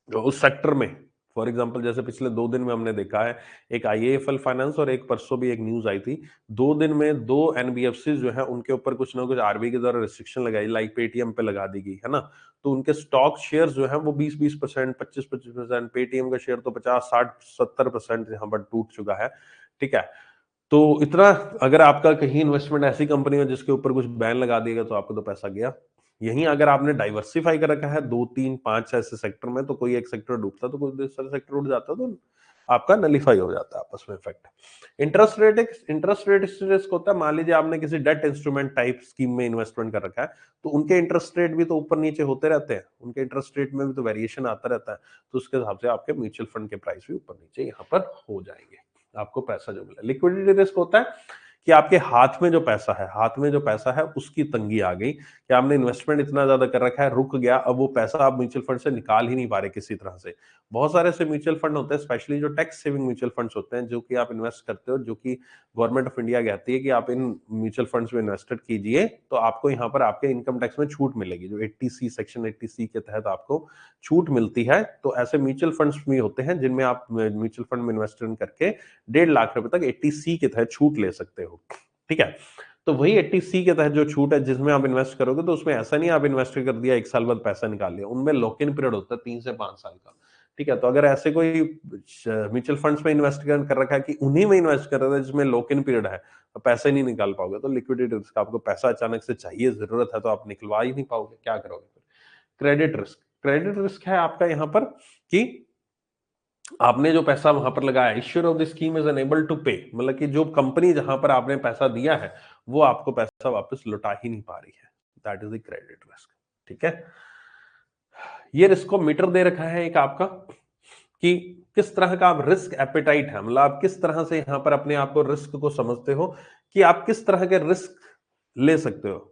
उस सेक्टर में, फॉर एग्जांपल जैसे पिछले 2 दिन में हमने देखा है, एक आईएएफएल फाइनेंस और एक परसों भी एक न्यूज आई थी, 2 दिन में 2 एनबीएफसी जो है उनके ऊपर कुछ ना कुछ आरबीआई के द्वारा रिस्ट्रिक्शन लगाई, लाइक पेटीएम पे लगा दी गई है ना। तो उनके स्टॉक शेयर जो है वो 20-20%, 25-25%, पेटीएम का शेयर तो 50-60-70% यहाँ पर टूट चुका है, ठीक है। तो इतना, अगर आपका कहीं इन्वेस्टमेंट ऐसी कंपनी में जिसके ऊपर कुछ बैन लगा दिएगा तो आपको तो पैसा गया। यहीं अगर आपने डाइवर्सिफाई कर रखा है 2-3-5 ऐसे सेक्टर में, तो कोई एक सेक्टर डूबता तो कोई दूसरा सेक्टर उठ जाता, तो आपका नलीफाई हो जाता है आपस में इफेक्ट। इंटरेस्ट रेट रिस्क होता है, मान लीजिए आपने किसी डेट इंस्ट्रूमेंट टाइप स्कीम में इन्वेस्टमेंट कर रखा है, तो उनके इंटरेस्ट रेट भी तो ऊपर नीचे होते रहते हैं, उनके इंटरेस्ट रेट में भी तो वेरिएशन आता रहता है, तो उसके हिसाब से आपके म्यूचुअल फंड के प्राइस भी ऊपर नीचे यहाँ पर हो जाएंगे, आपको पैसा जो मिला। लिक्विडिटी रिस्क होता है कि आपके हाथ में जो पैसा है, हाथ में जो पैसा है उसकी तंगी आ गई कि आपने इन्वेस्टमेंट इतना ज्यादा कर रखा है, रुक गया, अब वो पैसा आप म्यूचुअल फंड से निकाल ही नहीं पा रहे किसी तरह से। बहुत सारे ऐसे म्यूचुअल फंड होते हैं, स्पेशली जो टैक्स सेविंग म्यूचुअल फंड्स होते हैं, जो कि आप इन्वेस्ट करते हो, जो कि गवर्नमेंट ऑफ इंडिया कहती है कि आप इन म्यूचुअल फंड्स में इन्वेस्टेड कीजिए, तो आपको यहाँ पर आपके इनकम टैक्स में छूट मिलेगी, जो 80C सेक्शन 80C के तहत आपको छूट मिलती है। तो ऐसे म्यूचुअल फंड्स भी होते हैं जिनमें आप म्यूचुअल फंड में इन्वेस्टमेंट करके 1.5 लाख रुपए तक 80C के तहत छूट ले सकते हो। ठीक है, तो वही 80C के तहत जो छूट है जिसमें आप इन्वेस्ट करोगे, तो उसमें ऐसा नहीं आप इन्वेस्ट कर दिया 1 साल बाद पैसा निकाल लिया, उनमें लॉक इन पीरियड होता है 3 से 5 साल का। ठीक है, तो अगर ऐसे कोई म्यूचुअल फंड्स में इन्वेस्ट कर रखा है कि उन्हीं में इन्वेस्ट कर रहा है जिसमें लॉक इन पीरियड है, तो पैसे नहीं निकाल पाओगे, तो लिक्विडिटी रिस्क, आपको पैसा अचानक से चाहिए, जरूरत है, तो आप निकलवा ही नहीं पाओगे, क्या करोगे फिर? क्रेडिट रिस्क, क्रेडिट रिस्क है आपका यहाँ पर कि आपने जो पैसा वहां पर लगाया, issuer of the scheme is unable to pay, मतलब कि जो कंपनी जहां पर आपने पैसा दिया है वो आपको पैसा वापस लौटा ही नहीं पा रही है, that is the credit risk. ठीक है, ये रिस्क को मीटर दे रखा है एक आपका कि किस तरह का आप रिस्क एपेटाइट है, मतलब आप किस तरह से यहां पर अपने आप को रिस्क को समझते हो कि आप किस तरह के रिस्क ले सकते हो।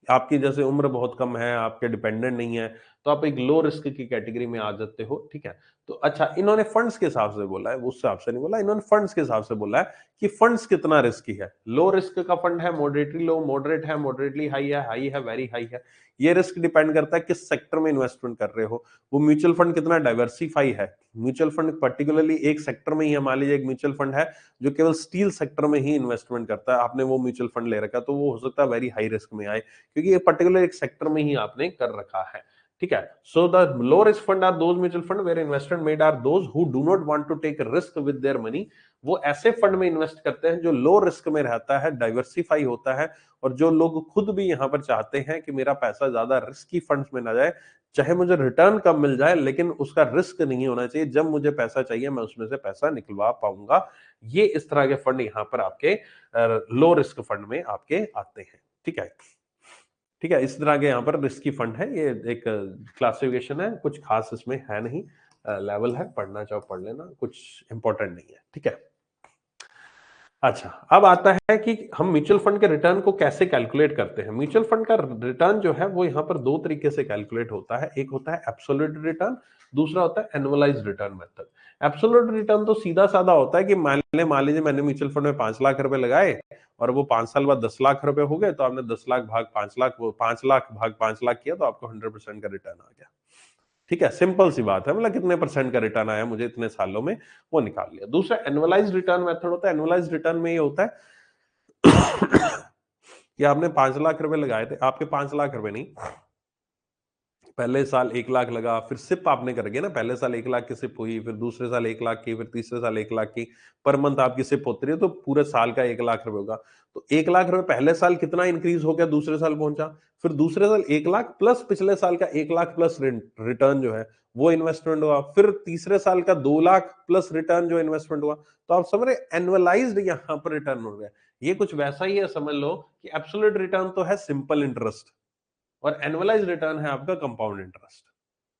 आपकी जैसे उम्र बहुत कम है, आपके डिपेंडेंट नहीं है, तो आप एक लो रिस्क की कैटेगरी में आ जाते हो। ठीक है, तो अच्छा, इन्होंने फंड्स के हिसाब से बोला है, उस हिसाब से नहीं बोला, इन्होंने फंड्स के हिसाब से बोला है कि फंड्स कितना रिस्की है। लो रिस्क का फंड है, मॉडरेटली लो, मॉडरेट है, मॉडरेटली हाई है, वेरी हाई है। ये रिस्क डिपेंड करता है किस सेक्टर में इन्वेस्टमेंट कर रहे हो, वो म्यूचुअल फंड कितना डाइवर्सिफाई है। म्यूचुअल फंड पर्टिकुलरली एक सेक्टर में ही है, मान लीजिए एक म्यूचुअल फंड है जो केवल स्टील सेक्टर में ही इन्वेस्टमेंट करता है, आपने वो म्यूचुअल फंड ले रखा, तो वो हो सकता है वेरी हाई रिस्क में आए, क्योंकि ये पर्टिकुलर एक सेक्टर में ही आपने कर रखा है। ठीक है, so the low risk fund are those mutual fund where investment made are those who do not want to take risk with their money. वो ऐसे फंड में इन्वेस्ट करते हैं जो लो रिस्क में रहता है, डाइवर्सिफाई होता है, और जो लोग खुद भी यहां पर चाहते हैं कि मेरा पैसा ज्यादा रिस्की फंड्स में ना जाए, चाहे मुझे रिटर्न कम मिल जाए लेकिन उसका रिस्क नहीं होना चाहिए, जब मुझे पैसा चाहिए मैं उसमें से पैसा निकलवा पाऊंगा। ये इस तरह के फंड यहां पर आपके लो रिस्क फंड में आपके आते हैं। ठीक है, ठीक है, इस तरह के यहाँ पर रिस्की फंड है, ये एक क्लासिफिकेशन है, कुछ खास इसमें है नहीं, लेवल है, पढ़ना चाहो पढ़ लेना, कुछ इंपॉर्टेंट नहीं है। ठीक है, अच्छा, अब आता है कि हम म्यूचुअल फंड के रिटर्न को कैसे कैलकुलेट करते हैं। म्यूचुअल फंड का रिटर्न जो है वो यहाँ पर दो तरीके से कैलकुलेट होता है, एक होता है एब्सोल्यूट रिटर्न, दूसरा होता है annualised return method. Absolute return तो सीधा साधा होता है कि मान लीजिए मैंने म्यूचुअल फंड में 5 लाख रुपए लगाए और वो 5 साल बाद 10 लाख रुपए हो गए, तो आपने 10 लाख भाग 5 लाख, वो 5 लाख भाग 5 लाख किया, तो आपको 100% का रिटर्न आ गया। ठीक है, सिंपल सी बात है, मतलब कितने परसेंट का रिटर्न आया मुझे इतने सालों में, वो निकाल लिया। दूसरा एनुअलाइज्ड रिटर्न मेथड होता है। एनुअलाइज्ड रिटर्न में ये होता है कि आपने 5 लाख रुपए लगाए थे, आपके 5 लाख रुपए नहीं, पहले साल 1 लाख लगा, फिर सिप आपने करके ना, पहले साल 1 लाख की सिप हुई, फिर दूसरे साल 1 लाख की, फिर तीसरे साल 1 लाख की, पर मंथ आपकी सिप होती रही, तो पूरे साल का 1 लाख रुपए होगा। तो 1 लाख रुपए पहले साल कितना इंक्रीज हो गया, दूसरे साल पहुंचा, फिर दूसरे साल 1 लाख प्लस पिछले साल का 1 लाख प्लस रिटर्न जो है वो इन्वेस्टमेंट हुआ, फिर तीसरे साल का 2 लाख प्लस रिटर्न जो इन्वेस्टमेंट हुआ। तो आप समझ रहे, एनुअलाइज्ड यहाँ पर रिटर्न हो गया। ये कुछ वैसा ही है, समझ लो कि एब्सोल्यूट रिटर्न तो है सिंपल इंटरेस्ट, और एनुअलाइज रिटर्न है आपका कंपाउंड इंटरेस्ट।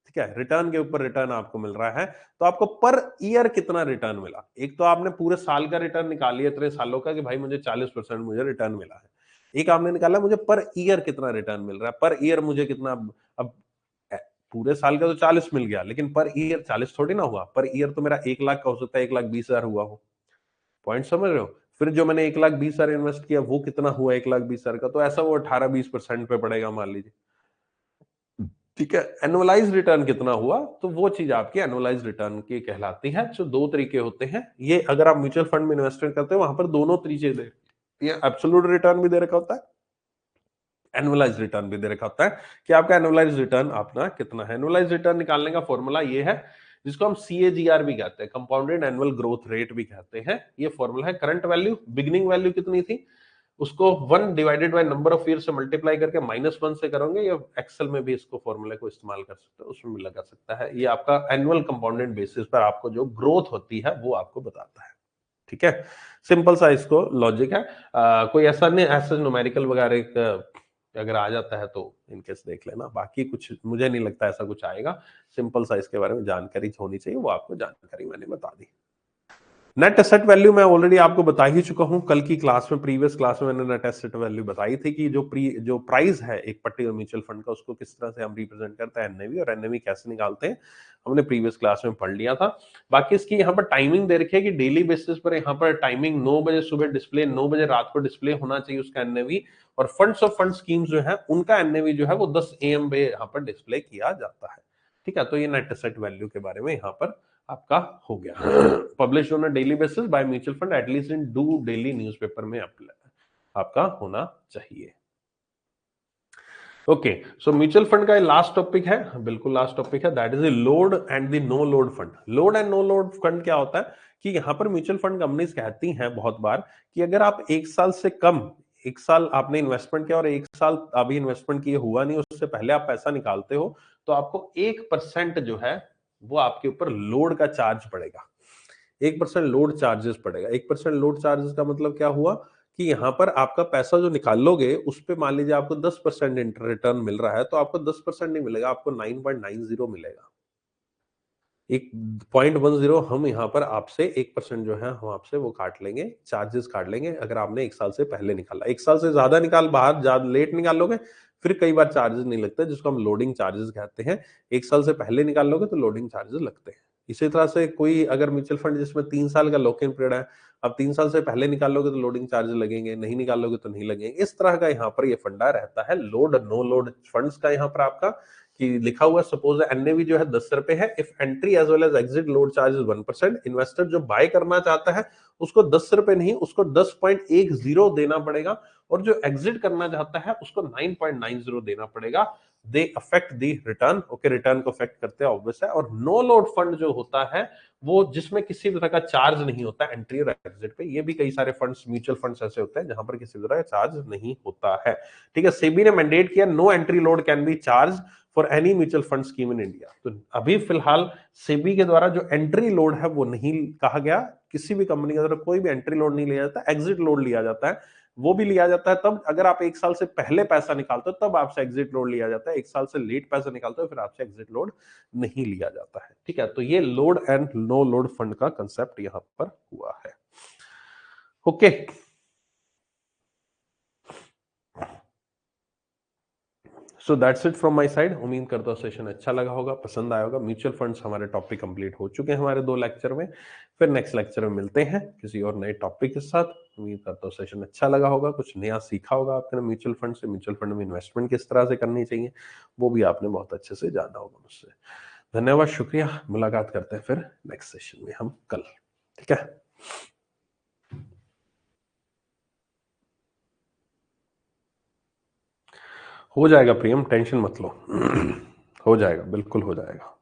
ठीक है, रिटर्न के ऊपर रिटर्न आपको मिल रहा है, तो आपको पर ईयर कितना रिटर्न मिला। एक तो आपने पूरे साल का रिटर्न निकाल लिया इतने सालों का कि भाई मुझे 40% मुझे रिटर्न मिला है। एक आपने निकाला मुझे पर ईयर कितना रिटर्न मिल रहा है, पर ईयर मुझे कितना, अब पूरे साल का तो 40 मिल गया, लेकिन पर ईयर 40 थोड़ी ना हुआ, पर ईयर तो मेरा 1 लाख का हो सकता है, 1,20,000 हुआ हो। पॉइंट समझ रहे हो? फिर जो मैंने 1,20,000 इन्वेस्ट किया वो कितना हुआ 1,20,000 का, तो ऐसा वो 18-20% पे पड़ेगा मान लीजिए। ठीक है, एनुअलाइज रिटर्न कितना हुआ, तो वो चीज आपकी एनुअलाइज रिटर्न की कहलाती है। जो दो तरीके होते हैं, ये अगर आप म्यूचुअल फंड में इन्वेस्टमेंट करते हो वहां पर दोनों तरीके दे, ये एब्सोल्यूट रिटर्न भी दे रखा होता है, एनुअलाइज रिटर्न भी दे रखा होता है कि आपका एनुअलाइज रिटर्न अपना कितना है। एनुअलाइज रिटर्न निकालने का फॉर्मूला ये है, जिसको हम CAGR भी कहते हैं, कंपाउंडेड एनुअल ग्रोथ रेट भी कहते हैं। ये फॉर्मूला है, करंट वैल्यू, बिगिनिंग वैल्यू कितनी थी, उसको 1 divided by number of year से मल्टीप्लाई करके -1 से करोगे, या एक्सेल में भी इसको फॉर्मूले को इस्तेमाल कर सकते हो, उसमें भी लगा सकता है। ये आपका एनुअल कंपाउंडेड बेसिस पर आपको जो ग्रोथ होती है वो आपको बताता है। ठीक है, सिंपल सा इसको लॉजिक है। कोई ऐसा नहीं, ऐसा न्यूमेरिकल वगैरह अगर आ जाता है तो इनकेस देख लेना, बाकी कुछ मुझे नहीं लगता ऐसा कुछ आएगा। सिंपल सा इसके बारे में जानकारी होनी चाहिए, वो आपको जानकारी मैंने बता दी। नेट एसेट वैल्यू मैं ऑलरेडी आपको बता ही चुका हूं, कल की क्लास में, प्रीवियस क्लास में मैंने नेट एसेट वैल्यू बताई थी कि जो प्राइस है एक पर्टिकुलर म्यूचुअल फंड का, उसको किस तरह से हम रिप्रेजेंट करते हैं एनएवी, और एनएवी कैसे निकालते हैं हमने प्रीवियस क्लास में पढ़ लिया था। बाकी इसकी यहाँ पर टाइमिंग दे रखी है कि डेली बेसिस पर यहाँ पर टाइमिंग 9 बजे सुबह डिस्प्ले, 9 बजे रात को डिस्प्ले होना चाहिए उसका एनएवी, और फंड्स ऑफ फंड स्कीम्स जो है उनका एनएवी जो है वो 10 AM पे यहाँ पर डिस्प्ले किया जाता है। ठीक है, तो ये नेट एसेट वैल्यू के बारे में यहाँ पर आपका हो गया। Publish on a daily basis by mutual fund at least in 2 daily newspaper में आपका होना चाहिए। ओके, सो म्यूचुअल फंड का लास्ट टॉपिक है, बिल्कुल लास्ट टॉपिक है, that is the load and the no load fund. Load and no load fund क्या होता है कि यहां पर म्यूचुअल फंड कंपनीज कहती हैं बहुत बार कि अगर आप एक साल से कम, एक साल आपने इन्वेस्टमेंट किया और एक साल अभी इन्वेस्टमेंट किए हुआ नहीं, उससे पहले आप पैसा निकालते हो, तो आपको 1% जो है वो आपके ऊपर लोड का चार्ज पड़ेगा। 1% लोड चार्जेस पड़ेगा। 1% लोड चार्जेस का मतलब क्या हुआ कि यहां पर आपका पैसा जो निकालोगे उस पे मान लीजिए आपको 10% रिटर्न मिल रहा है, तो आपको 10% नहीं मिलेगा, आपको 9.90 मिलेगा। एक 0.10 हम यहाँ पर आपसे 1% जो है हम आपसे वो काट लेंगे, चार्जेस काट लेंगे, अगर आपने एक साल से पहले निकाला। एक साल से ज्यादा निकाल, बाहर ज्यादा लेट निकालोगे फिर कई बार चार्जेस नहीं लगते, जिसको हम लोडिंग चार्जेस कहते हैं। एक साल से पहले निकाल लोगे तो लोडिंग चार्जेस लगते हैं। इसी तरह से कोई अगर म्यूचुअल फंड जिसमें 3 साल का लॉक इन पीरियड है, अब 3 साल से पहले निकाल लोगे तो लोडिंग चार्ज लगेंगे, नहीं निकालोगे तो नहीं लगेंगे। इस तरह का यहाँ पर ये फंडा रहता है लोड नो लोड फंड्स का। यहाँ पर आपका कि लिखा हुआ सपोज एनएवी जो है 10 रुपए है, if entry as well as exit load charge is 1%, investor जो बाय करना चाहता है उसको 10 रुपए नहीं, उसको 10.10 देना पड़ेगा, और जो एग्जिट करना चाहता है उसको 9.90 देना पड़ेगा। They affect the return, okay, return को अफेक्ट करते हैं ऑब्वियस है। और नो लोड फंड जो होता है वो जिसमें किसी भी तरह का चार्ज नहीं होता एंट्री और एग्जिट पे। ये भी कई सारे फंड्स, म्यूचुअल फंड्स ऐसे होते हैं जहां पर किसी तरह का चार्ज नहीं होता है। ठीक है, सेबी ने मैंडेट किया no entry load can be charge for any mutual fund scheme in India. तो अभी फिलहाल सेबी के द्वारा जो एंट्री लोड है वो नहीं कहा गया, किसी भी कंपनी के द्वारा कोई भी एंट्री लोड नहीं लिया जाता, एग्जिट लोड लिया जाता है। वो भी लिया जाता है तब अगर आप एक साल से पहले पैसा निकालते हो, तब आपसे एग्जिट लोड लिया जाता है। एक साल से लेट पैसा निकालते हो फिर आपसे एग्जिट लोड नहीं लिया जाता है। ठीक है, तो ये load and no load fund का कंसेप्ट यहां पर हुआ है। Okay, so that's it from my side. उम्मीद करता हूँ सेशन अच्छा लगा होगा, पसंद आया होगा। म्यूचुअल फंड्स हमारे टॉपिक कंप्लीट हो चुके हैं हमारे 2 लेक्चर में। फिर नेक्स्ट लेक्चर में मिलते हैं किसी और नए टॉपिक के साथ। उम्मीद करता हूँ सेशन अच्छा लगा होगा, कुछ नया सीखा होगा आपने म्यूचुअल फंड से, म्यूचुअल फंड में इन्वेस्टमेंट किस तरह से करनी चाहिए वो भी आपने बहुत अच्छे से जाना होगा मुझसे। धन्यवाद, शुक्रिया। मुलाकात करते हैं फिर नेक्स्ट सेशन में हम कल। ठीक है, हो जाएगा प्रियम, टेंशन मत लो। हो जाएगा, बिल्कुल हो जाएगा।